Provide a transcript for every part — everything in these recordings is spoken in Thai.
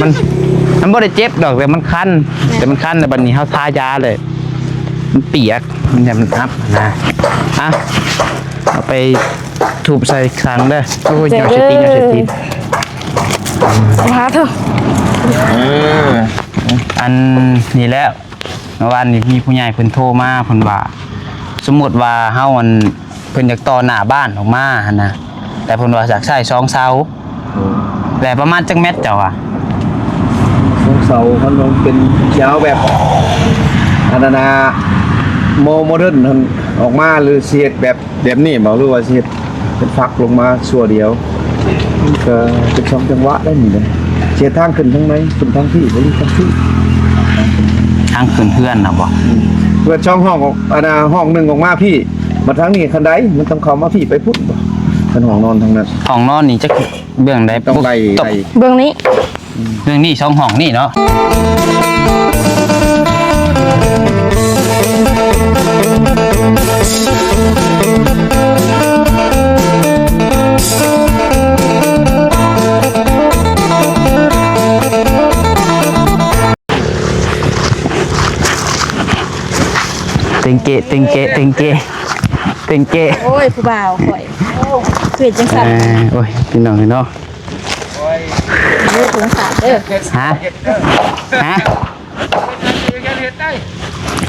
มันบ่ได้เจ็บดอกแต่มันคันแต่บัดนี้เขาทายาเลยมันเปียกมันจะมันอับนะเอาไปถูบใส่ครั้งเด้อโอ้ยยาเสพติดมาเถอะอันนี้แล้วเมื่อวานนี้มีผู้ใหญ่เพิ่นโทรมาเพิ่นว่าสมมุติว่าเฮามันเพิ่นอยากต่อหน้าบ้านออกมาหั่นนะแต่เพิ่นว่าอยากใช้2เสาแต่ประมาณจักเม็ดเจ้าอ่ะ2เสามันลงเป็นยาวแบบอันนั้นโมเดิร์นออกมาหรือเสียดแบบนี้บ่หรือว่าเสียดเป็นฟักลงมาชั่วเดียวก็เป็น2จังหวะได้นี่เลยเสียดทางขึ้นทางไหนขึ้นทางที่หรือทางที่ทางขึ้นเพื่อนน่ะบ่เปิดช่องห้องห้องนึงออกมาพี่มาทางนี้คันใดมันต้องเข้ามาพี่ไปพุ่นบ่เป็นห้องนอนทางนั้นห้องนอนนี่จักเบื้องใดต้องไล่เบื้องนี้2ห้องนี่เนาะเต็งเกะโอ้ยผู้บ่าวข่อยเกิดจังซั่นโอ้ยพี่น้องเนาะเด้อสงสารเด้อฮะ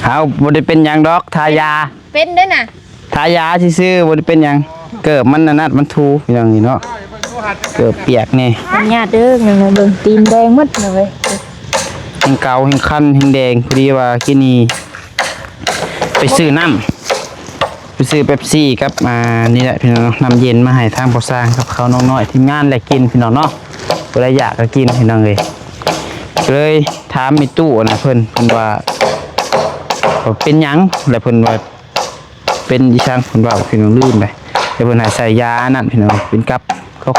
เอาบ่ได้เป็นหยังดอกทายาเป็นได้น่ะทายาซื่อๆบ่ได้เป็นหยังเกิบมันนั่นมันทูอย่างนี้เนาะเกิบเปียกนี่ญาติเด้อนั่นเบิ่งตีนแดงหมดเลยแห้งเก่าแห้งคันแห้งแดงพอดีว่ากินนี่ไปซื้อน้ำไปซื้อเป๊ปซี่กับนี่แหละพี่น้องน้ำเย็นมาให้ทางพอสร้างกับเขาน้องน้อยทีมงานแหละกินพี่น้องเนาะเวลาอยากก็กินพี่น้องเลยถามมีตู้นะเพิ่นว่าเป็นหยังแล้วเพิ่นว่าเป็นดิฉันเพิ่นว่าพี่น้องลืมไปแต่เพิ่นให้ใส่ยานั่นพี่น้องเป็นกับ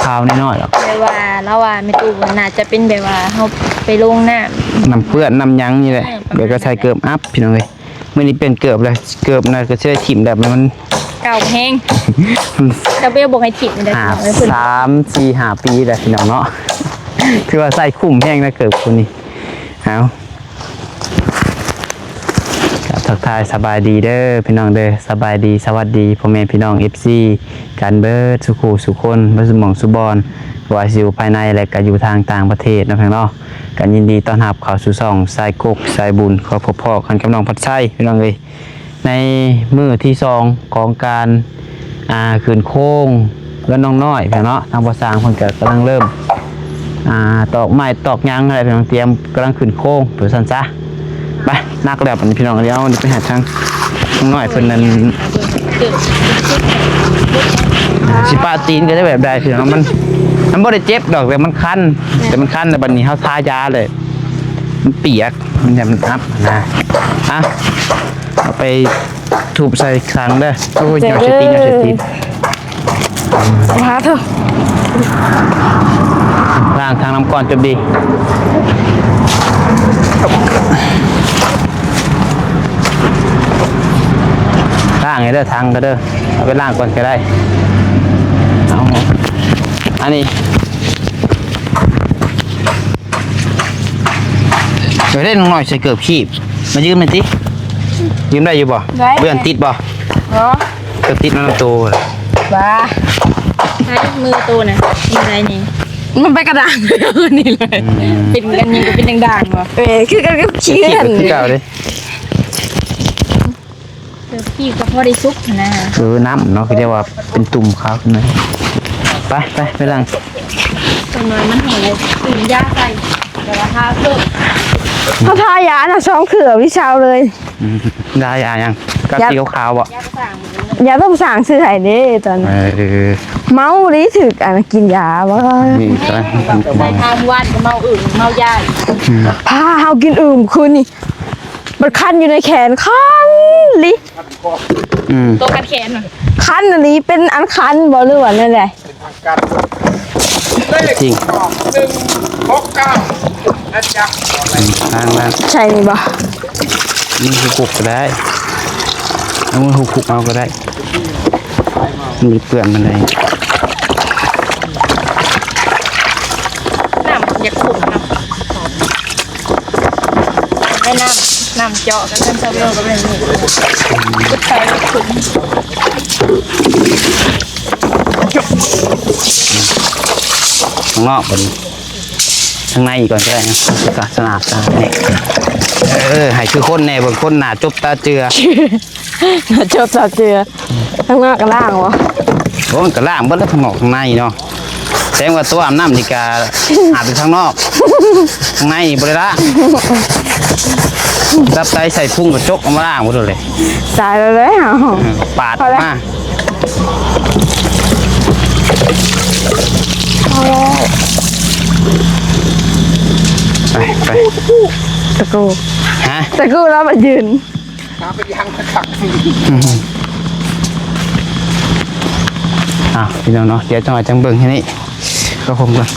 ขาวๆน้อยๆหรอกแต่ว่าแล้วว่ามีตู้น่าจะเป็นแบบว่าเฮาไปลงน้ำเปื้อนน้ำหยังนี่แหละเดี๋ยวก็ใส่เกิบอัพพี่น้องมื่อนี้เป็นเกือบเลยเกือบน่าจะได้ถิ่มแบบมันเก่าแห้งแต่เบลบอกให้ถิ่มได้3-4-5 ปีแต่พี่น้องเนาะคือว่าใส่คุ้มแห้งนะเกือบคนนี้เอาทักทายสบายดีเด้อพี่น้องเด้อสบายดีสวัสดีพ่อแม่พี่น้อง FC การเบิร์ดสุขสุคนบัสมองสุบอนว่าอยู่ภายในและก็อยู่ทางต่างประเทศนะพี่น้องกันยินดีต้อนรับเข้าสู่ช่องสายกกสายบุญขอพ่อกันกำลังพัดไส้พี่น้องเลยในมื้อที่2ของการคืนโค้งแล้วน้องน้อยพี่น้องทางภาษาเพิ่นก็กำลังเริ่มตอกไม้ตอกยางอะไรพี่น้องเตรียมกำลังขึ้นโค้งตัวสั้นซะไปนักแล้วพี่น้องเดี๋ยวไปหาทางน้องน้อยเพิ่นนั้นสิปาตีนก็จะแบบใดพี่น้องมันบ่ได้เจ็บดอกแต่มันคันแต่บัดนี้เขาทายาเลยมันเปียกมันจะมันอับนะเอาไปถูบใส่ครั้งเด้อโอ้ยยาเสพติดมาเถอะล้างทางน้ำก่อนจบดีล้างไงเด้อทางก็เด้อเอาไปล้างก่อนก็ได้เอาอันนี้เดี๋ยวได้น้องหน่อยใส่เกือบขีบมายืมหน่อยสิยืมได้อยู่บ่เบื่อติดบ่เกือบติดน้ำตัวบ้าใช้มือตัวน่ะอะไรนี่มันไปกระด่างเลยนี่เลยเป็นกันยังก็เป็นด่างๆว่ะคือกันก็เชื่อนที่เก่าเลยพี่ก็พอได้ซุกนะน้ำเนาะคือเรียกว่าเป็นตุ่มขาวขึ้นมาไปล้างตรงนั้นมันหายตุ่มยาใส่แต่ว่าถ้าเพิ่มเขาทายาน่ะ2 เขือวิชาเลยได้ยังกับสีขาวบ่ยาต้องสั่งซื้อให้เด้ตอนเมาดิถึกกินยาบ่นี่ใส่ทางวันก็เมาอึ่งเมายาพาเฮากินอึ่งคืนนี่มันคันอยู่ในแขนคันลิตัวกันแขนคันอันนี้เป็นอันคันบ่หรือว่านั่นแหละจริง169นะจ๊ะใช่นี่บ่นี่หุกก็ได้เอามือหุกเอาก็ได้มีเปลือกมันเลยน้ำอยากขุ่นครับ ำเจาะกันเล่นซาเวลกับเล่นนี่ก็ใช้ขุน ข้างนอกก่อนข้างในก่อนก็ได้นะกาสนาตาเนี่ยให้คือคนเนี่ยบางคนหนาจบตาเจือ เจาะตาเจือข้างหน้ากับล่างวะ โอ้มันก็ล่างเบิ้ลข้างนอกข้างในเนาะแสดงว่าตัวอาบน้ำนี่กาอาบอยู่ข้างนอกข้างในบริละรับไตใส่พุ่งกับจกเอามาล่างหมดเลย ตายแล้วเลยเหรอ ปาดออกมาไปไป ตะกู ฮะ ตะกูแล้วมายืน ไปยังขัก พี่น้องเนาะเดี๋ยวจังหวะจังเบิ่งแค่นี้ก็คงก่อน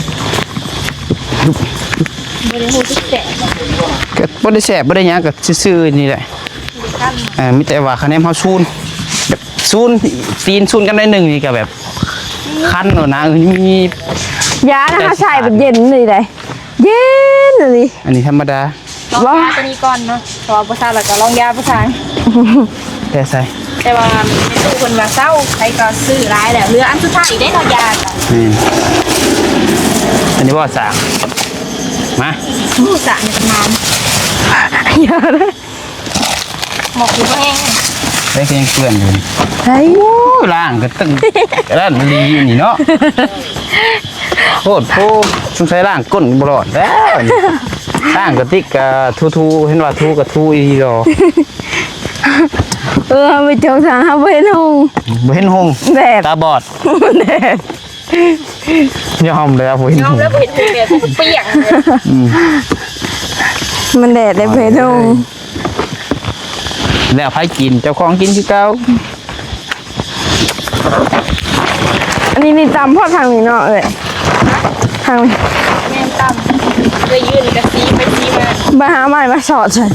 ไม่ได้หูที่แตะ ก็บ่ได้แสบบ่ได้หยังก็ซื่อๆนี่แหละมีแต่ว่าคะแนนเฮาซูนแบบซูนตีนซูนกันได้หนึ่งนี่ก็แบบคันโน่นนะมี ยานะคะใส่แบบเย็นเลยได้เย็นเลย อันนี้ธรรมดา ลองยาตัวนี้ก่อนเนาะพอภาษาแล้วก็ลองยาภาษา แต่ใส่ แต่ว่าในตู้คนว่าเศร้าใครก็ซื้อร้ายแหละเรืออันสุดท้ายอีกได้เนาะยา นี่อันนี้บ่สางมา ผู้สะเนี่ยนานยาเลยหมกอยู่ก็แห้ง ได้ก็ยังเปื้อนอยู่นี่ เฮ้ย โอ้ยล้างก็ตึงร้านมันดีอยู่นี่เนาะโคตรโพสงสัยล้างก้นบ่รอดแล้วนี่ล้างกระติกกะทูๆเห็นว่าทูกะทูอีดอก ไปเจอทางครับเว้นหง บ่เห็นหง แดด ตาบอด แดด ยอมเลยครับบ่เห็น น้อ ห ง ง แล้วเห็นเปียกเปียกมันแดดได้เพชรหง แล้วไผกินเจ้าของกินคือเก่า อันนี้นี่ตำพ่อทางนี้เนาะเอ้ยทางนี้ แม่นต่ำไปยืนกะซีไปซีมา มาหาใหม่มาสอดใส่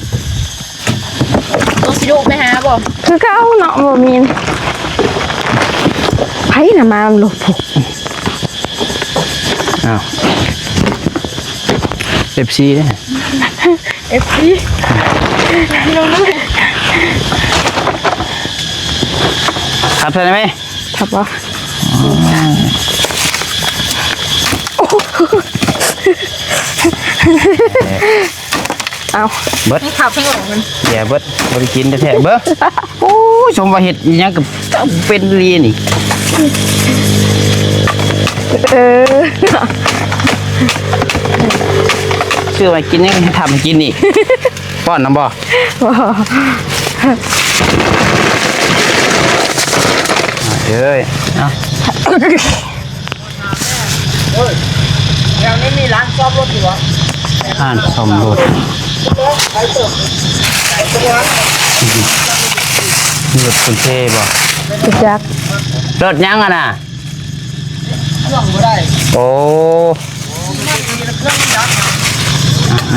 ตัวสิลูกไปหาบ่ คือเก้าเนาะบ่มีไผ่น่ะมาหลบผูก อ้าวFC เด้อ เอฟซี ครับใช่ไหม ทับวะเอา เบิด ให้ขับให้หลงมัน อย่าเบิดบ่ได้กินแท้ๆเบิดโอ้ยชมว่าเฮ็ดอิหยังก็เป็นเรียนี่ เออ ชื่อว่ากินยังทำให้กินอีกป้อนน้ำบ่เอ้ยเอา เราไม่มีร้านซ่อมรถอยู่วะ อ่านสมรสรถคุณเท่บ่ จุดจัก รถยังอ่ะน่ะ เครื่องบ่ได้ โอ้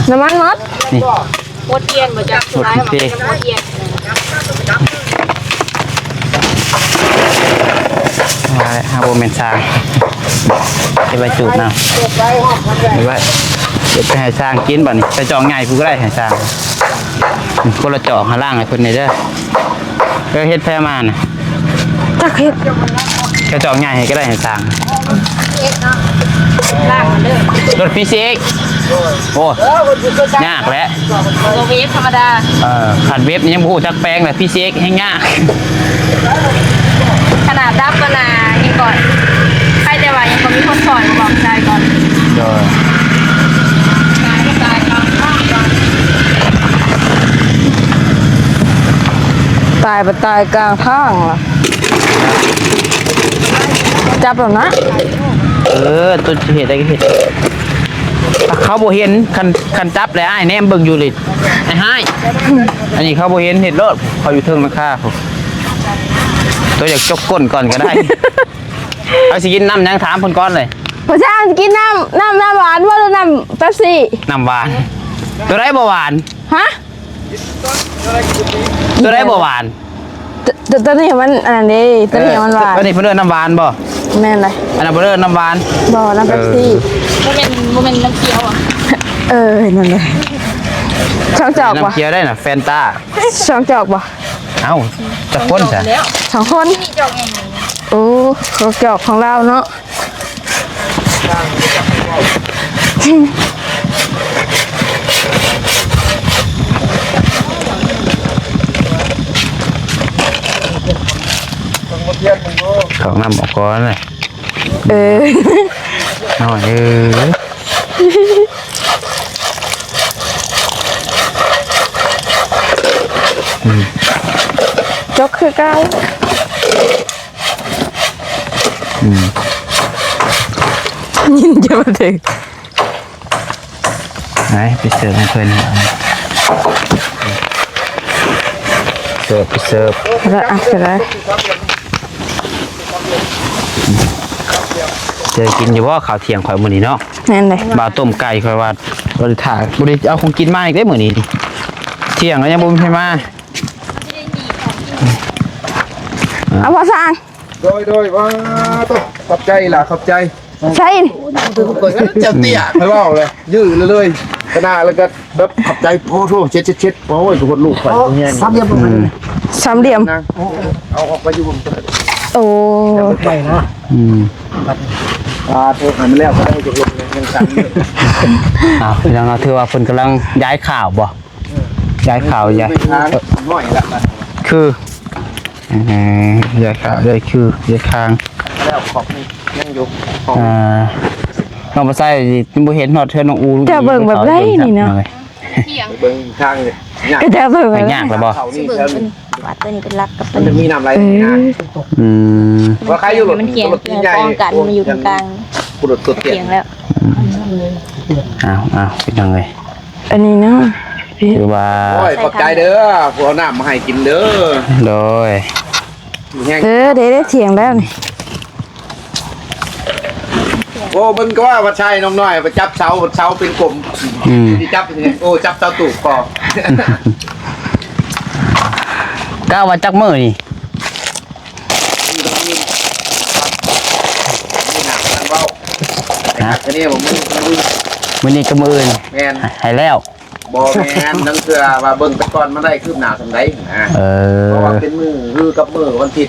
น้ำมันมด นี่ โคตรเอียนบ่จักสุดท้ายมันจะโคตรเอียน มาฮาโบเมนซางเก็บไว้จูดนะเก็บไว้เก็บไปให้ช้างกินบ่นี่จะจองง่ายผู้ก็ได้ให้ช้างคนละจอกหาล่างให้เพิ่นนี่เด้อเฮ็ดแพ้มาน่ะ จักเฮ็ด จะจองง่ายให้ก็ได้ให้ช้าง ล่างมันเด้อ รถพีซีเอ็กโอ้ยากแล้ว ตัวเวฟธรรมดา ขันเว็บนี่ยังพูดจักแปลงเลยพีซีเอ็กให้ยาก ขนาดดับก็นานี่ก่อนใครแต่ว่ายังก็มีคนสอนบอกใจก่อน โดย ตายก่อน ตายไปตายกลางทางล่ะจับแล้วนะ ตัวเหตุอะไรก็เหตุเขาบ่เห็นคันจับเลยไอ้แนมเบิ่งอยู่เลยไอ้ให้อันนี้เขาบ่เห็นเห็ดรถเขาอยู่เทิงราคาผมตัวอยากจกก้นก่อนก็ได้ เอาสิกินน้ำยังถามเพิ่นก่อนเลย พระเจ้ากินน้ำหวานว่าจะน้ำเป๊ปซี่ น้ำหวานตัวไรบ่หวาน ฮะ ตัวไรบ่หวาน ตัวนี้มันอันนี้ตัวนี้มันหวาน ตัวนี้เพิ่นเอิ้นน้ำหวานบ่ แม่นเลย อันนั้นเพิ่นเอิ้นน้ำหวาน บอกน้ำเป๊ปซี่ โมเมนต์น้ำเขียวอ่ะ นั่นเลย ช่องจอกบ่ น้ำเคี้ยวได้น่ะแฟนตา ช่องจอกบ่ เอ้าจะก้นจ้ะ แล้ว 2 คน นี่จอกยังไง โอ้ช่องจอกของเราเนาะ ของน้ำออกก่อนเลย เออ น้อยจกคือเก่า ยินจะมาถึง ไหนไปเสิร์ฟให้เพื่อนเสิร์ฟไปเสิร์ฟ แล้วอ่ะก็ได้ เจอกินอยู่ว่าข้าวเที่ยงข่อยมื้อนี้เนาะ นั่นเลย บ่าวต้มไก่ข่อยว่าบ่ได้ถ่าบ่ได้เอาของกินมาอีกได้มื้อนี้เที่ยงแล้วยังบ่มีมา เอาพอสร้าง โดยว่าต้องขอบใจล่ะขอบใจ ใช่ เจ้าเตี้ยไม่ว่าเลยยื้อเลยกระนาแล้วก็แบบขอบใจโอ้โหเช็ดโอ้ยทุกคนลูกไปเนี่ยซ้ำเยี่ยมเลย สามเหลี่ยม นางเอาออกไปอยู่ผม โอ้ ไปนะ โทรหามันแล้วก็ได้จบลงยังสั่นอยู่ อ้าวพี่น้องเราถือว่าเพิ่นกำลังย้ายข่าวบ่ย้ายข่าวย้าย ไม่ค้างน้อยละ คือย้ายข่าวย้ายคือย้ายคาง แล้วขอบนี่ยังอยู่ของ น้องบ่ใส่บ่เห็นฮอดเทื่อน้องอู จะเบิ่งแบบไรนี่เนาะ เที่ยง เบิ้งทางเนี่ยยาก ก็จะเบิ่ง ไป แบบ ยากแล้วบ่ เขานี่ เบิ่ง แล้ว เป็นวัดตัวนี้เป็นรักกับตั มั วน จะ นี้ มีน้ำไหล เอ นะ อ ว่าใครอยู่หลุด มันเคียง หลุด เคียง ใหญ่ ป้องกันมาอยู่ตรงกลาง ปุดตัวเตี้ย เคียงแล้ว อ้าวพี่น้องเอ้ย อันนี้เนาะ คือว่า โอ้ยขอบใจเด้อผัวน้ำมาให้กินเด้อ โดย แห้ง เออเดี๋ยวได้เถียงแล้วนี่ โอ้มึงก็ว่าวัดชัยน้องน้อยไปจับเสาเป็นกลมที่จับเป็นไงโอ้จับเสาตูกก่อ ก้าวว่าจักมื้อนี่ นี่หนักนั่นเบ้าอันนี้ผมมึง มื้อนี้ก็มื้ออื่น แมน ให้แล้ว บอแมนนั่งเสือว่าเบิ่งตะกอนมาได้คืบหน้าทำไรนะ เอ เพราะ อ ว่าเป็นมือคือกับมือวันผิด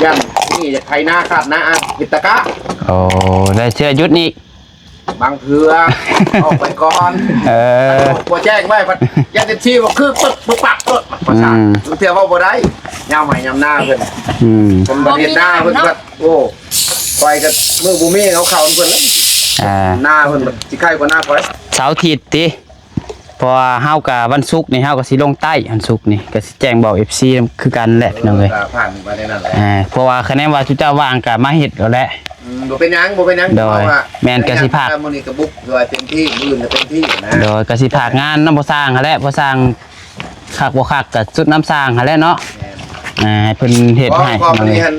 ยันนี่จะไทยหน้าขาดหน้าผิดตะกะ โอ้ได้เชื่อยุดนี่ บางเถือออกไปก่อน เออ บัวแจ้งไว้พัดยันเต็มที่ว่าคือปึ๊บปักประสาทบางเถือว่าบ่ได้ยามใหม่ยามหน้าเพิ่น คนประเทศหน้าเพิ่นก็โอ้ไปกับมือบูมี่เขาเพิ่นแล้ว หน้าเพิ่นสิไข่กว่าหน้าคอย เสาร์อาทิตย์ติเพราะว่าเฮากับวันศุกร์นี่เฮาก็สิลงใต้วันศุกร์นี่ก็สิแจ้งบอก FC คือกันแหละพี่น้องเอ้ย ผ่านไปในนั้นแหละ เพราะว่าคะแนนว่าทุเจ้าว่างก็มาเฮ็ดแล้วแหละ บ่เป็นหยัง โดยแม่นกะสิพาก มื้อนี้ก็บุกโดยเต็มที่มื้อนี้เต็มที่นะ โดยก็สิพากงานนำบ่สร้างหั่นแหละบ่สร้างคักบ่คักก็สุดน้ำสร้างหั่นแหละเนาะให้เพิ่นเฮ็ด เพราะ ให้ ความนี้หัน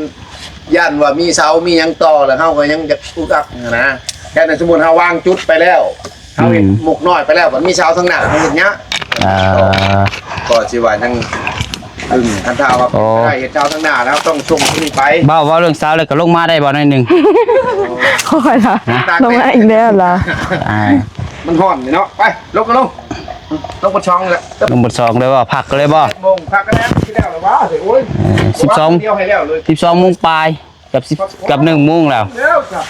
ย่านว่ามีเสามีหยังต่อแล้วเฮาก็ยังจะอุกอักนะแค่นั้นสมมุติเฮาวางจุดไปแล้วเฮาเห็นหมกน้อยไปแล้วมันมีเสาข้างหน้าเฮาเฮ็ดหยัง เอ่อ ก็สิว่ายังคันถ้าว่าได้เฮ็ดเสาข้างหน้าแล้วต้องส่งที่ไป เว้าเรื่องสาวเลยก็ลงมาได้บ่หน่อยหนึง โอ้ยล่ะลงมาอีกแล้วเหรอ มันห่อนนี่เนาะไปลงบนช่องเลย ลงบท2เลยบ่พักเลยบ่ โมงพักกันแล้วที่แล้วหรอวะโอ้ย 12 เดียวให้แล้วเลย 12โมงปลายกับ10กับ1โมงแล้ว เร็วจ้ะ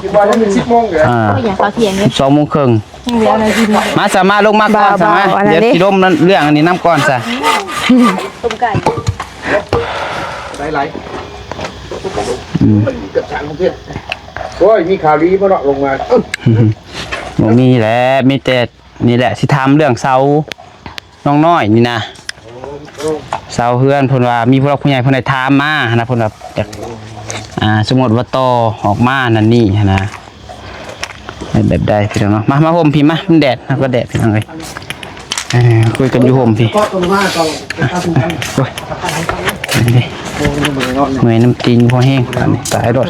ที่ว่าจะเป็น10 โมงเหรอ ก็อย่างเขาเที่ยงเนี่ย 12โมงครึ่ง ยังเหลืออะไรกิน มาสามารถลงมาก่อนสามารถเดี๋ยวสิลมเรื่องอันนี้น้ำก่อนซะ ต้มไก่ ไหลมันกับช้างของเพื่อนโอ้ยมีข่าวดีมาเนาะลงมา บ่มีแหละมีแต่นี่แหละสิถามเรื่องเสาน้องน้อยนี่นะเสาเฮือนเพิ่นว่ามีผู้หลักผู้ใหญ่เพิ่นได้ถามมานะเพิ่นว่าจากสมมุติว่าต่อออกมานั่นนี่นะแบบใดพี่น้องเนาะมาห่มพี่มามันแดดก็แดดพี่น้องเอ้ยคุยกันอยู่ห่มพี่ ก็ตรงมาตรง โอ้ยนี่เมื่อยน้ำตีนพอแห้งตอนนี้ตายรถ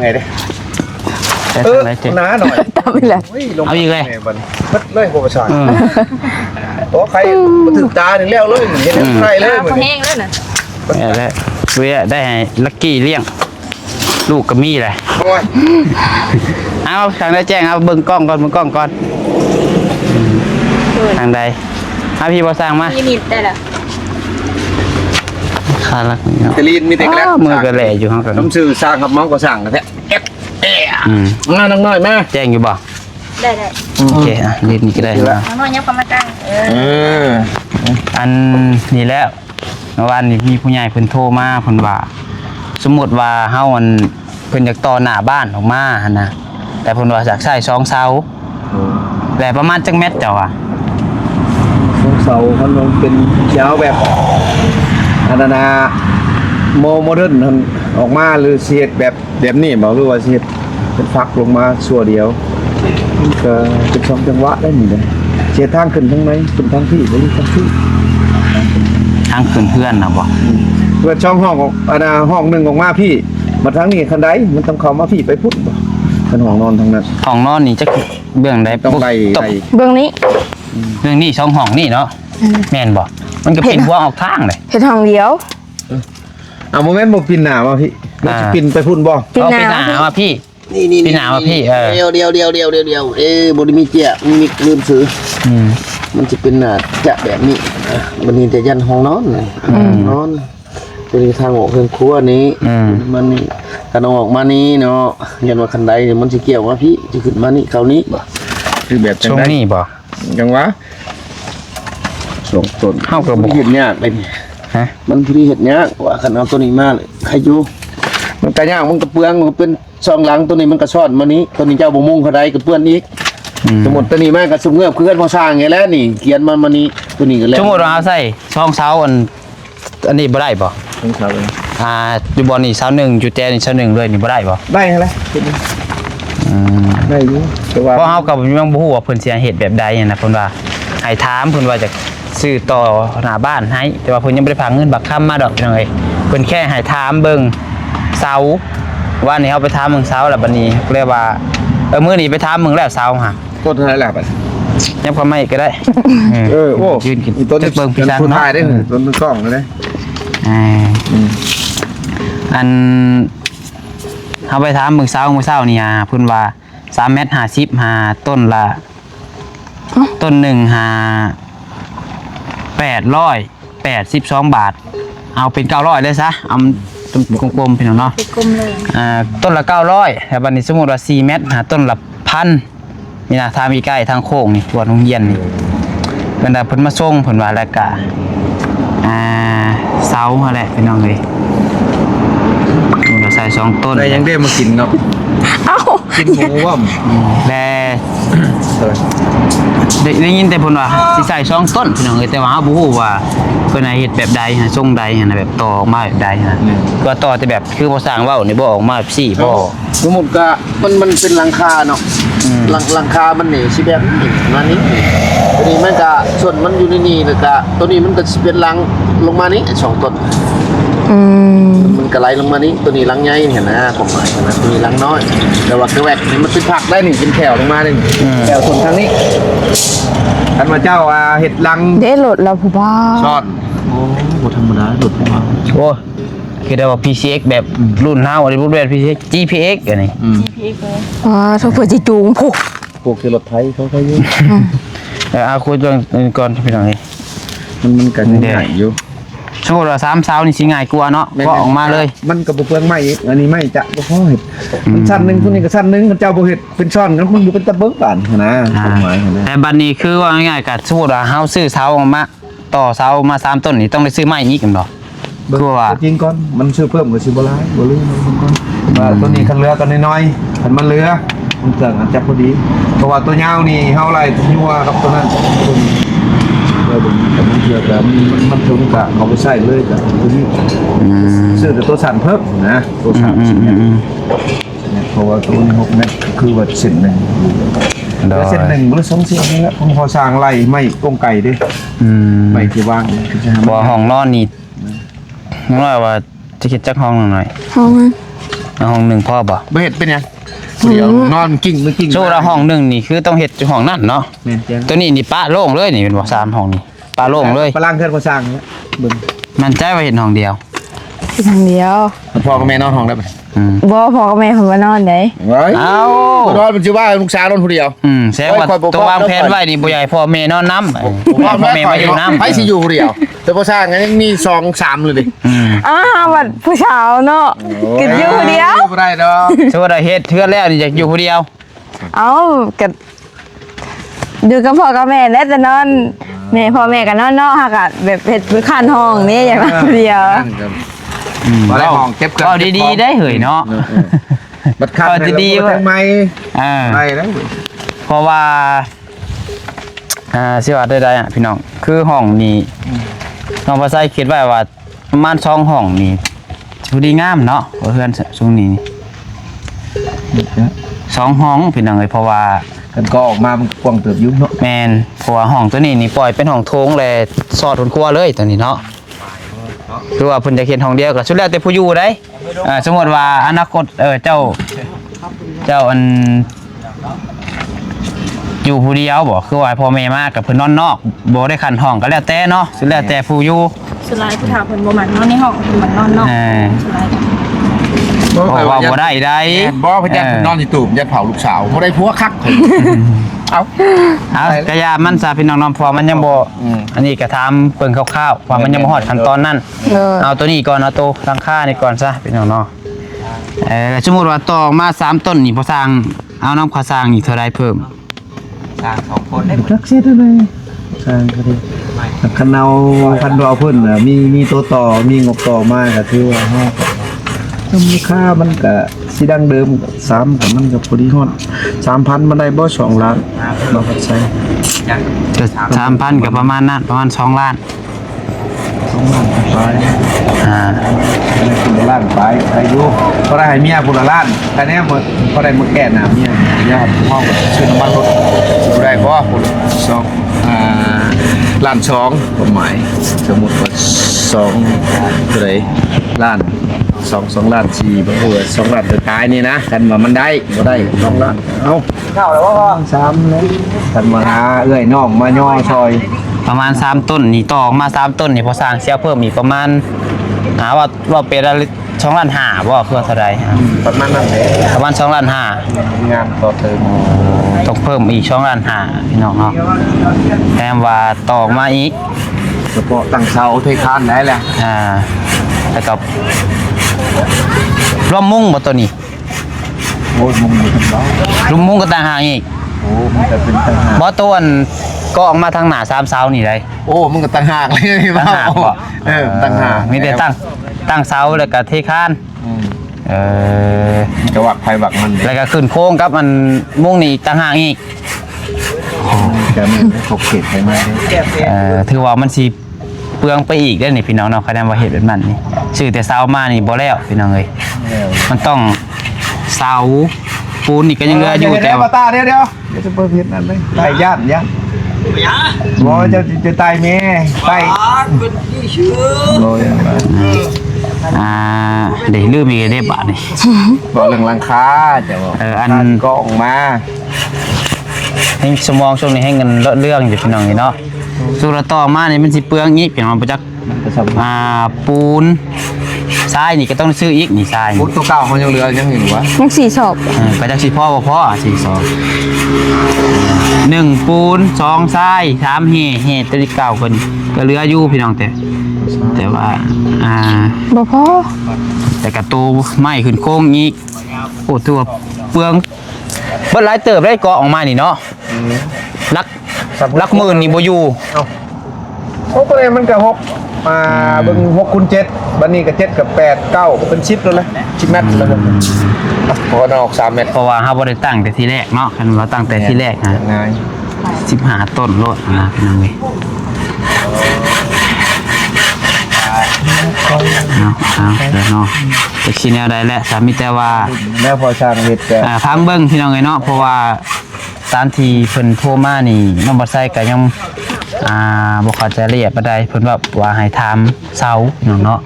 ไงเด้ แต่ทางไหนเจ็บ หนาหน่อย ตามไปเลย เอาอีกเลย มัดเลยหัวประสาทโอ้ใครมาถึงตาถึงแล้วเลยเห็นใครเลย เขาแห้งแล้วน่ะ แล้วเวียได้ให้ลักกี้เลี้ยงลูกก็มีแหละ โอ้ย อ่ะ เอาทางใดแจ้งเอาเบิ่งกล้องก่อนทางใดเอาพี่บ่สร้างมา มีนิดได้ละ คาลักนี่เนาะ ตะลีนมีแต่แกล้ มือก็แหล่อยู่ข้างกัน น้ำซื้อสร้างกับเมาก็สร้างกันแท้มาน้องน้อยมา แจ้งอยู่บ่ ได้ โอเคอ่ะรีดนี่ก็ได้นะ น้องๆยังประมาณอันนี้แล้วเมื่อวานนี้มีผู้ใหญ่เพิ่นโทรมาเพิ่นว่าสมมุติว่าเฮามันเพิ่นอยากต่อหน้าบ้านออกมาหั่นนะแต่เพิ่นว่าอยากใช้2เสาแต่ประมาณจักเม็ดเจ้าอ่ะ เสาเขาลงเป็นยาวแบบอันนั้นนะโมเดิร์นออกมาหรือเสียดแบบนี้บอกหรือว่าเสียดเป็นฟักลงมาส่วนเดียวมันก็เป็นสองจังหวะได้นี่เลยเสียดทางขึ้นทั้งไหนขึ้นทางที่หรือทางที่ ทางขึ้นเพื่อนน่ะบ่ เปิดช่องห้องออกอันน่ะห้องหนึ่งออกมาพี่มาทางนี้คันใดมันต้องเข้ามาพี่ไปพุ่นบ่คันห้องนอนทางนั้น ห้องนอนนี่จักเบื้องใด ต้องไล่ ตก เบื้องนี้ เบื้องนี้2ห้องนี่เนาะแม่นบ่มันก็เป็นหัวออกทางเลย เห็ดห้องเดียว เอาโมเมนต์บ่ปินหน้ามาพี่มันสิปินไปพุ่นบ่ ปิด เอา ห ไป น้า หาว่าพี่ นี่ พี่หนาวอะพี่เออ เดียวบริมีเจียมีลืมซื้อ อืม มันจะเป็นจะแบบนี้มันนี่แต่ยันห้องนอนเลยนอนตัวนี้ทางออกเครื่องครัวนี้มันนี่ถ้าน้องออกมานี้เนาะยันว่าคันใดมันจะเกี่ยวว่าพี่จะขึ้นมานี่เขานี้บ่ คือแบบจัง ช่วง ได๋ นี้บ่ จังหวะส่งต้น เฮาก็บ่ เห็ดยากเลยนี่ ฮะ มันพอดีเห็ดยากว่าคันเอาตัวนี้มาเลยใครอยู่มันก็ยากมันก็เปลืองมันเป็นช่องหลังตัวนี้มันก็ซ่อนมานี้ตัวนี้เจ้าบ่มุ่งเขาใดก็เปื้อนอีก สมมุติตัวนี้แม่ก็สมเงือบคือกันพอสร้างไงแล้วนี่เขียนมันนี่ตัวนี้ก็แล้ว สมมุติว่าเอาใส่ช่องเสาอันนี้บ่ได้บ่ ของเขาเลย อยู่บ่นี่เสาหนึ่งอยู่แต่นี่เสาหนึ่งเลยนี่บ่ได้บ่ ได้แล้วได้อยู่แต่ว่า เพราะเฮาก็ยังบ่ฮู้ว่าเพิ่นสิเฮ็ดแบบใดนะเพิ่นว่าให้ถามเพิ่นว่าจะซื้อต่อหน้าบ้านให้แต่ว่าเพิ่นยังบ่ได้ฝากเงินบักคำมาดอกพี่น้องเอ้ยเพิ่นแค่ให้ถามเบิ่งเสาว่านี่เฮาไปถามเบิ่งเสาแล้วบัดนี้เรียกว่ามื้อนี้ไปถามเบิ่งแล้วเสาหะ ต้นเท่าไหร่ล่ะบัด ยับเข้ามาอีกก็ได้ โอ้ ยืนกิน ต้น เบิ่งพี่ เป็น ช้าง ผู้ เนาะ ทายได้ต้นกล้องเลย อันเฮาไปถามเบิ่งเสามื้อเช้านี่เพิ่นว่า3.50 เมตรหาต้นละต้นหนึ่งหา882 บาท เอาเป็น900เลยซะเอาต้นกลมๆพี่น้องเนาะ เป็นกลมเลย ต้นละ900แต่บัดนี้สมมุติว่า4 เมตรหาต้นละ1,000นี่นะทางมีใกล้ทางโค้งนี่ตัวโรงเรียนนี่เพิ่นน่ะเพิ่นมาส่งเพิ่นว่าแล้วก็เสาหั่นแหละพี่น้องเอ้ยเราใส่2ต้น ได้ยังได้มากินเนาะ เอ้า กินหมูว่ำ และได้ยินแต่เพิ่นว่าสิใส่2ต้นพี่น้องเอ้ยแต่ว่าเฮาบ่ฮู้ว่าเพิ่นให้เฮ็ดแบบใดฮะทรงใดฮะแบบต่อออกมาแบบใดฮะก็ต่อแต่แบบคือบ่สร้างเว้านี่บ่ออกมาแบบซี่บ่ สมมุติก็มันเป็นหลังคาเนาะหลังคามันนี่สิแบบนี้มานี้ตัวนี้มันก็ส่วนมันอยู่ในนี่แล้วก็ตัวนี้มันก็สิเป็นหลังลงมานี้2ต้น มันก็ไหลลงมานี้ตัวนี้หลังใหญ่เห็นนะผมหมายนะตัวนี้หลังน้อยแต่ว่ากระแวกนี่มันเป็นผักได้นี่เป็นแถวลงมาเลยแถวส่วนทางนี้ ท่านมาเจ้าเห็ดลัง ได้โหลดแล้วผู้บ้า ซอด โอ้โหธรรมดาหลุดมา โอ้คือได้ว่า PCX แบบรุ่นเฮาอันนี้รุ่นแบบ PCX GPX อันนี้ GPX เลย ว้าถ้าเผื่อจะจูงผูก พวกคือรถไทยเขาก็ยุ่ง เอาคุยเรื่องก่อนพี่น้องเอ้ย มันกันใหญ่อยู่ สมมุติว่า3เสานี่สิง่ายกว่าเนาะก็ออกมาเลย มันก็บ่เปลืองไม้อีกอันนี้ไม่จะบ่พอเห็ดมันชั้นหนึงคนนี้ก็ชั้นหนึงเจ้าบ่เห็ดเป็นช้อนกันมันบ่เป็นตะเบิกบานนะผมหมายนะ แต่บัดนี้คือว่าง่ายๆก็สมมุติว่าเฮาซื้อเสาออกมาต่อเสามา3ต้นนี่ต้องได้ซื้อไม้อีกกันบ่คือว่า จริงก่อนมันซื้อเพิ่มก็สิบ่หลายบ่ลืมมันก่อนว่าตัวนี้คันเหลือตัวน้อยๆคันมันเหลือมันเกิดอาจจะพอดีเพราะว่าตัวยาวนี่เฮาไล่ยัวกับตัวนั้นแล้วมันเกี่ยวกับมันถึงกะเอาไปใช้เลยกะตัวนี้ซื้อแต่ตัวสั่นเพิ่มนะตัวสั่นเพราะว่าตัวนี้6เมตรคือว่าเส้นหนึ่งแล้วเส้นหนึ่งหรือ2เส้นนี่แหละผมพอสร้างไล่ไม่กงไก่ดิไม่ที่ว่างคือจะ บ่ห้องนอนนี่น้อยว่าจะคิดจักห้องหน่อย ห้องนั้น เอาห้องหนึงพอบ่ บ่เฮ็ดเป็นหยังเดี๋ยวนอนกิ้งมือกิ้ง โซละห้องหนึงนี่คือต้องเฮ็ดห้องนั่นเนาะ แม่นจัง ตัวนี้นี่ปะโล่งเลยนี่เป็นบ่3ห้องนี่ปะโล่งเลย พลังเกินพอสร้างเนี่ยเบิ่ง มันใจว่าเห็นห้องเดียว กินทางเดียว พ่อกับแม่นอนห้องได้ปะ บ่พ่อกับแม่ผมว่านอนไหน ไว้ เอ้า นอนมันจะว่าลูกสาวนอนคนเดียว แสดงว่าตัววางแผนไว้นี่บ่ใหญ่พ่อแม่นอนน้ำพ่อแม่มาอยู่น้ำ ไผสิอยู่คนเดียว แต่พอสร้างงั้นยังมี2-3เลยดิ บัดผู้สาวเนาะกินอยู่คนเดียว บ่ได้ดอก สมมุติว่าเฮ็ดเทื่อแล้วนี่อยากอยู่ผู้เดียว เอาก็อยู่กับพ่อกับแม่แล้วแต่นอนแม่พ่อแม่ก็นอนเนาะฮักอะแบบเฮ็ดมื้อคันห้องนี่อย่างนั้นคนเดียว บ่ได้ห้องเก็บเครื่อง เอาดีๆได้เหยเนาะ บัดคัน เอาดีๆ ไว้ทำไม ไป แล้ว เพราะว่าสิว่าได้ๆอ่ะพี่น้องคือห้องนี้น้องภาษาคิดไว้ว่าประมาณ2ห้องนี่สิดีงามเนาะเพื่อนช่วงนี้2ห้องพี่น้องเอ้ยเพราะว่า กันก็ออกมามันกว้างเติบยุ่งเนาะ แมนเพราะว่าห้องตัวนี้นี่ปล่อยเป็นห้องโถงแลสอดทุนครัวเลยตัวนี้เนาะคือว่าเพิ่นจะเขียนห้องเดียวก็สุดแล้วแต่ผู้อยู่ได้สมมติว่าอนาคตเจ้าอันอยู่ผู้เดียวบ่คือว่าพ่อแม่มากับเพิ่นนอนนอกบ่ได้คันห้องก็แล้วแต่เนาะสุดแล้วแต่ผู้อยู่ สุดท้ายผู้ถามเพิ่นบ่มักนอนในห้องเพิ่นมักนอนนอกสุดท้าย เพราะว่าบ่ได้ได้ บ่พยันนอนที่ตูบยันเผาลูกสาวบ่ได้ผัวคักเอา กะยามันซะพี่น้องน้องพอมันยังบ่อันนี้ก็ถามเพิ่นคร่าวๆว่ามันยังบ่ฮอดขั้นตอนนั้น เอาตัวนี้ก่อนเอาตัวรังค่านี่ก่อนซะพี่น้องเนาะสมมุติว่าต่อมา3ต้นนี่พอสร้างเอาน้ำข้าวสร้างอีกเท่าไรเพิ่ม จักเสียได้เลยสร้างก็ได้คันเอาคันเราเพิ่นน่ะมีตัวต่อมีงบต่อมาก็ถือว่าเฮามูลค่ามันก็สิดังเดิม3ก็มันก็พอดีฮอด 3,000 มันได้บ่2ล้านเราก็ใช้ 3,000กับประมาณนั้นประมาณ2ล้าน 2ล้านไป อ่า ล้านไปอายุพอได้ให้เมียพุ่นละล้านแต่เนี้ยพอได้มื้อแก่น่ะเมียญาติพ่อก็ซื้อน้ำมันรถสิได้บ่พุ่นล้าน2ประมาณสมมุติว่า2เท่าไหร่ล้าน2ล้าน4บ่ฮู้ว่า2ล้านท้ายนี่นะคันว่ามันได้บ่ได้2ล้านเอาเข้าแล้วบ่3เลยคันมาหาเอื้อยน้องมาย่อซอย ประมาณ3ต้นนี่ต่อออกมา3ต้นนี่พอสร้างเสียเพิ่มอีกประมาณว่าเป็น2ล้าน5บ่คือเท่าใด ประมาณนั้นแหละ ประมาณ2ล้าน5 งานต่อเติม ต้องเพิ่มอีก2ล้าน5พี่น้องเนาะแถมว่าต่อออกมาอีก เฉพาะตั้งเสาเทคานได้แหละ แล้วก็ร่วมมุ้งบ่ตัวนี้ โอ้ยมุงอยู่ทั้งร้อย ร่วมมุ้งก็ต่างหากอีก โอ้มันจะเป็นตั้งหาก บ่ตัวอันก็ออกมาทางหน้า3เสานี่ได้ โอ้มันก็ตั้งหากเลย ต่างหากบ่ ตั้งหาก มีแต่ตั้งเสาแล้วก็เทคาน จะวักไฟวักมัน แล้วก็ขึ้นโค้งกับมันมุ้งนี่อีกต่างหากอีก จะไม่ขบเขตไปไหม ถือว่ามันสิเปลืองไปอีกได้อนี่พี่น้องเนาะคะแนนว่าเฮ็ดแบบนั้นนี่ชื่อแต่เสามานี่บ่แล้วพี่น้องเอ้ยมันต้องเสาปูนนี่ก็ยังเหลืออยู่แต่ เดี๋ยว ว่า ตาเดี๋ยวจะเปิดเพชรนั่นเลยตายญาติยังบ่จะตายแม่ตายโอ้ย เดี๋ยวลืมอีกได้บาทนี่ บอกเรื่องราคาจะบอก อัน ก็ออกมา ให้สมองช่วงนี้ให้เงินเลอะเรื่องอยู่พี่น้องนี่เนาะสุรต่อมานี่มันสิเปลืองอีกพี่น้องบ่จักปูนทรายนี่ก็ต้องซื้ออีกนี่ทราย พุทธตัวเก่าเขายังเหลือยังเห็นวะ ยัง4ศพ ก็จักสิพ่อบ่พอ4 2 1ปูน2ทราย3เฮตัวที่เก่าคนก็เหลืออยู่พี่น้องแต่ว่าบ่พอ แต่กระตูไม้ขึ้นโค้งอีกโอ้ตัวเปลืองเบิดหลายเติบได้เกาะออกมานี่เนาะลักหมื่นนี่บ่อยู่ โอ้ก็เลยมันก็6เบิ่ง6คูณ7บัดนี้ก็7กับ8 9ก็เป็น10แล้วนะ10เมตรแล้วก็พอออก3เมตร เพราะว่าเฮาบ่ได้ตั้งแต่ทีแรกเนาะคันว่าตั้งแต่ทีแรกนะ ง่าย 15ต้นโลดนะพี่น้องเอ้ยเอาเดี๋ยวเนาะจะคิดแนวใดแหละสามีแต่ว่า แล้วพอช่างเฮ็ดก็ พังเบิ่งพี่น้องเอ้ยเนาะเพราะว่าตามที่เพิ่นโทรมานี่น้องบ่ใส่ก็ยังบ่เข้าใจละเอียดปานใดเพิ่นว่าให้ถามเสาพี่น้องเนาะ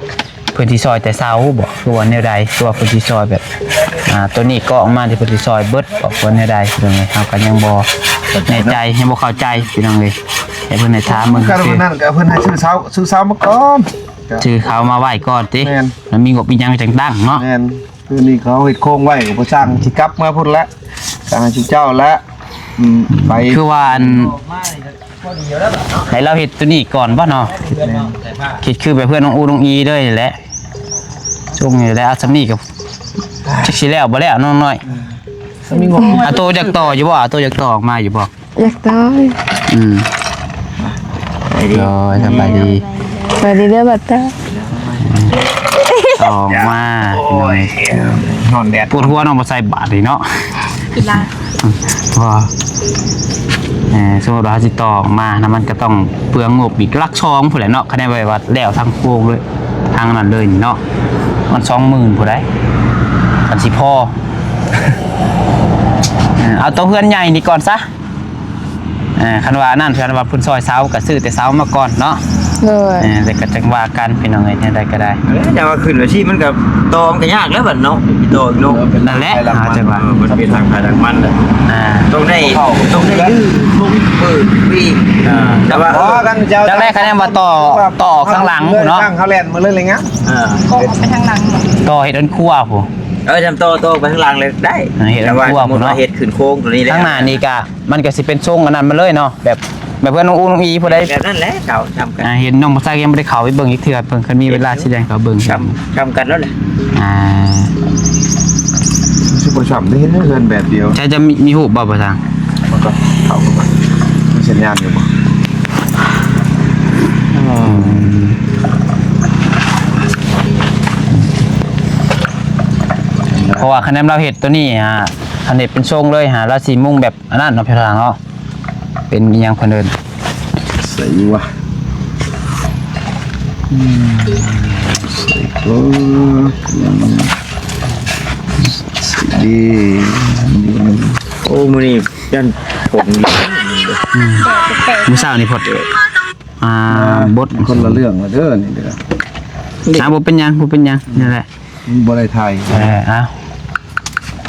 เพิ่นสิซอยแต่เสาบ่คือว่าแนวใดคือว่าเพิ่นสิซอยแบบตัวนี้ก็ออกมาที่เพิ่นสิซอยเบิดออกว่าแนวใดพี่น้องเอ้ยเฮาก็ยังบ่แน่ใจยังบ่เข้าใจพี่น้องเอ้ย ให้เพิ่นให้ถามมึง ก็นั่นก็เพิ่นให้ซื้อเสามาก่อน ชื่อเขามาไหว้ก่อนติ แม่น แล้วมีงบมีหยังจังตั้งเนาะ แม่นคือนี่เขาเฮ็ดโครงไว้ก็บ่สร้างสิกลับมาพุ่นละสร้างให้เจ้าละไป คือว่าอันให้เราเฮ็ดตัวนี้ก่อนบ่เนาะคิดคือแบบเพื่อนน้องอูน้องอีเด้อนี่แหละช่วงนี้แหละเอาซำนี้ก็จักสิแล้วบ่แล้วน้องน้อย มีงบ เอาตัวอยากต่ออยู่บ่เอาตัวอยากต่อออกมาอยู่บ่ อยากตาย อืมโอ้ยสบายดี ไปดีเด้อบัดตา ต่อออกมาหน่อย นอนแดด ปวดหัวน้องบ่ใส่บาตรนี่เนาะ กีฬา ว่าสมมุติว่าสิต่อออกมานะมันก็ต้องเปลืองงบอีกลักช่องผู้ใดเนาะคะแนนไว้ว่าแล้วทางโค้งเลยทางนั้นเลยนี่เนาะมัน 20,000ผู้ใดกันสิพอ เอาตัวเพื่อนใหญ่นี่ก่อนซะคันว่านั่นคันว่าเพิ่นซอยเสาก็ซื้อแต่เสามาก่อนเนาะ เลย แต่ก็จังว่ากันพี่น้องเอ้ยเนี่ยได้ก็ได้ จะมาขึ้นอาชีพมันกับตองก็ยากแล้วบัดเนาะพี่โตอีกเนาะ นั่นแหละหาจังว่า มันเป็นทางภายทางมันแหละ ต้องได้ยืดลงเปิดปีแต่ว่า อ๋อกันเจ้า จังแรกคะแนนว่าต่อข้างหลังเนาะ ข้างเขาแล่นมาเลยอะไรเงี้ย ก็ออกไปทางหลัง ต่อเฮ็ดอันครัวผู้ จำโตไปข้างล่างเลยได้ เห็น แต่ว่า ทั่ว สมมติว่า เนาะ เห็ดขึ้นโค้งตัวนี้แล้ว ข้างหน้านี่ก็มันก็สิเป็นทรงอันนั้นมาเลยเนาะแบบเพื่อนน้องอูน้องอีผู้ใด แบบนั้นแหละเก่าทำกัน เห็นน้องบ่ซักยังบ่ได้เข้าไปเบิ่งอีกเทื่อเพิ่นคันมีเวลาสิแดงเขาเบิ่งครับ ทำกันแล้วแหละ ชุบประชับได้เห็นเงินแบบเดียว ใช่จะมีรูปบ่บ่ทาง มันก็เข้ากันมามีสัญญาณอยู่บ่ เพราะว่าคะแนนเราเฮ็ดตัวนี้คันเฮ็ดเป็นทรงเลยเราสิมุ่งแบบอันนั้นเนาะพี่ทางเนาะเป็นอีหยังเพิ่นเอิ้น ใส่วะใส่ก็ดี โอ้มือนี่ยันผม มื้อเช้านี่พดบด คนละเรื่องละเด้อนี่เด้อ บ่เป็นหยังนั่นแหละ มันบ่ได้ไทย เอา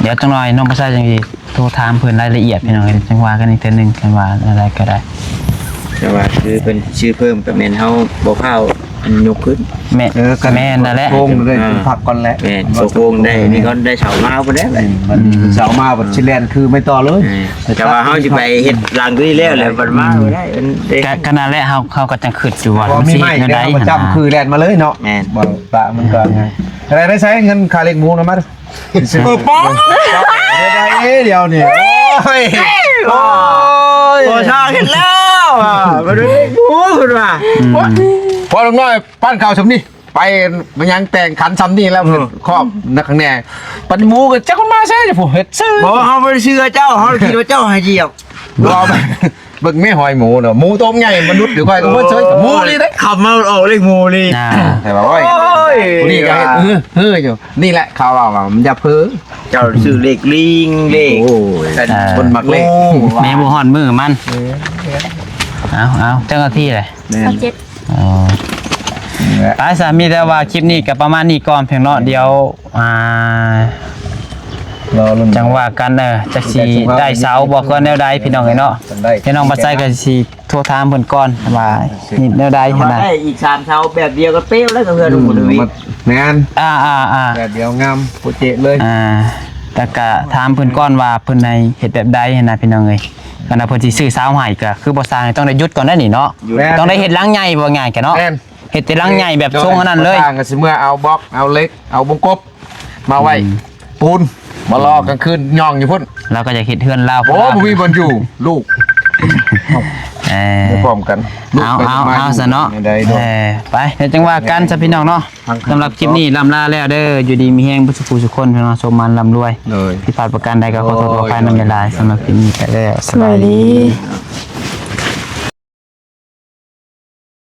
เดี๋ยวจังหน่อยน้องบ่ซักจังสิโทรถามเพิ่นรายละเอียดพี่น้องจังว่ากันอีกเทื่อนึงกันว่าอะไรก็ได้ แต่ว่าคือเป็นชื่อเพิ่มกับเมนเฮาบ่เข้าอันยกขึ้น แม่นั่นแหละ โค้งเลยพักก่อนแหละ แม่นโค้งได้นี่ก็ได้เสามาบ่ได้แบบ มันเสามาบัดชิแลนคือไม่ต่อเลย แต่ว่าเฮาสิไปเฮ็ดหลังด้วยแล้วแหละบัดมาบ่ได้มันได้ ขนาดแรกเขาก็จังขึ้นอยู่ว่า พอมี สิ ไม้ เฮ็ด เดี๋ ได้ ยวประจำคือแลนมาเลยเนาะ แม่น บ่ปะมันก็ไงอะไรได้ใช้เงินค่าเล็กหมูนะมาป๊อกได้เดียวนี่โอ้ยโอ้ย โอ้ชาเห็นแล้วมาดูนี่กูคุณว่า พอลุงน้อยปั้นข่าวสำนี่ไปมันยังแต่งขันสำนี่แล้วครอบนักข้างแน่ปันหมูก็จักคนมาใช่จะผมเฮ็ดซื้อ บอกเขาไม่ได้เชื่อเจ้าเขาคิดว่าเจ้าให้เหยียบ รอไปเบิ่งไม่หอยหมูเนาะหมูต้มใหญ่มนุษย์เดี๋ยวค่อยก็บ่เฉยหมูนี่ได้ ขับมาออกเลขหมูนี่ แต่ว่าโอ้ยนี่ก็เฮ้ยอยู่นี่แหละข่าวว่ามันจะเพ้อ เจ้าซื้อเลขลิงเลข คนมักเล่น แม่บ่ฮอดมือมันเอาเจ้าหน้าที่เลย 27 อ๋อไปสามีแต่ว่าคลิปนี้ก็ประมาณนี้ก่อนเพียงเนาะเดี๋ยวรอลุ้น จังว่ากันจักสิได้เสาบ่ก็แนวใดพี่น้องเอ้ยเนาะพี่น้องบ่ใส่ก็สิโทรถามเพิ่นก่อนว่านี่แนวใดหั่น มา น่ะ ได้อีก3เช้าแบบเดียวก็เป๊ะแล้วกับเพื่อนหมดเลย งาน อ่า แบบเดียวงามโปรเจกต์เลย แต่ก็ถามเพิ่นก่อนว่าเพิ่นในเฮ็ดแบบใดหั่นน่ะพี่น้องเอ้ยกันน่ะเพิ่นสิซื้อเสาให้ก็คือบ่สร้างต้องได้หยุดก่อนได้นี่เนาะต้องได้เฮ็ดหลังใหญ่บ่ง่ายกันเนาะเฮ็ดแต่หลังใหญ่แบบทรงอันนั้นเลย ต่างกันสิเมื่อเอาบล็อกเอาเล็กเอาวงกบมาไว้ปูนมารอกลางคืนย่องอยู่พุ่น เราก็จะเฮ็ดเฮือนลาว โอ้บ่มีบอลอยู่ลูกพร้อมกัน เอาซะเนาะ ได้ด้วย ไปเดี๋ยวจังว่ากันซะพี่น้องเนาะสำหรับคลิปนี้ลำลาแล้วเด้ออยู่ดีมีแฮงผู้สุขทุกคนพี่น้องสมมันร่ำรวย เลย ที่พลาดประการใดก็ขอโทษขออภัยนำเวลาสำหรับคลิปนี้ก็แล้ว สวัสดี